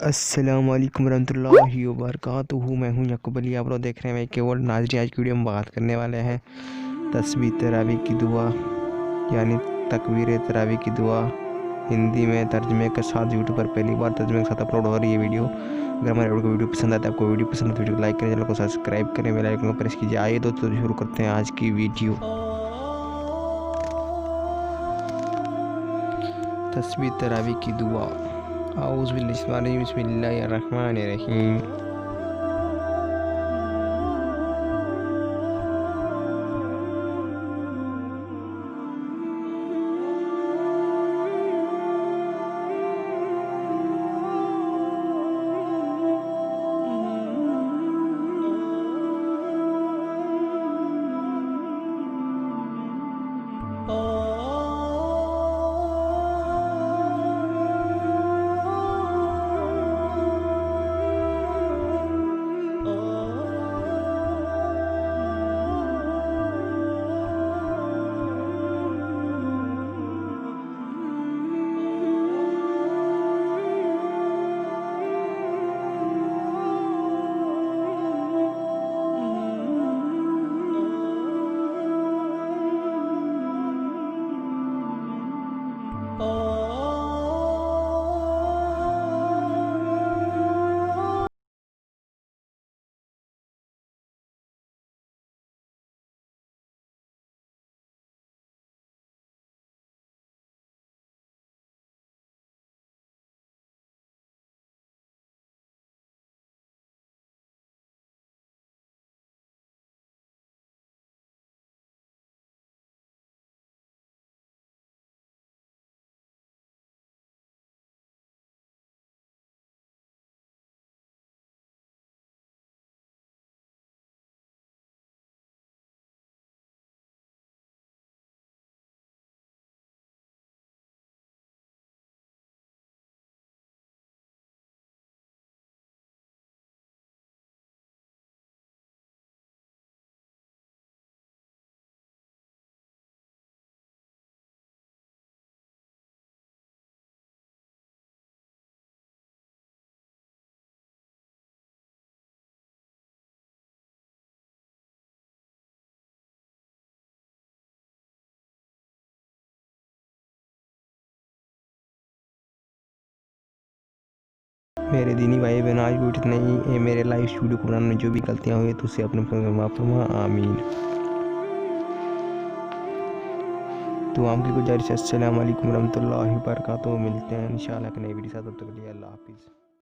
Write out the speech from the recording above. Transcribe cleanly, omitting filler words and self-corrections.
अस्सलाम वालेकुम रहमतुल्लाहि व बरकातुहू। मैं हूं याकूब अली। आप लोग देख रहे हैं मैं केवल नाजरी। आज की वीडियो में बात करने वाले हैं तस्बीह तरावी की दुआ यानी तकबीर तरावी की दुआ हिंदी में तर्जमे के साथ यूट्यूब पर पहली बार तर्जमे के साथ अपलोड हो रही है वीडियो। अगर हमारे वीडियो पसंद आता है, आपको वीडियो पसंद है तो वीडियो को लाइक करें, चैनल को सब्सक्राइब करें, बेल आइकन को प्रेस कीजिए। आइए दोस्तों शुरू करते हैं आज की वीडियो। तस्बीह तरावी की दुआ। आऊज़ु बिल्लाहि बिस्मिल्लाहिर रहमानिर रहीम। मेरे दीनी भाई बहन, आज भी इतना ही है। मेरे लाइव वीडियो को बनाने में जो भी गलतियाँ हुई तो उसे अपने माफ़ फरमा, आमीन। तो आपकी गुजारिश है। अस्सलाम वालेकुम रहमतुल्लाहि व बरकातुहू। मिलते हैं इंशाअल्लाह एक नई वीडियो के साथ। तब तक के लिए अल्लाह हाफिज़।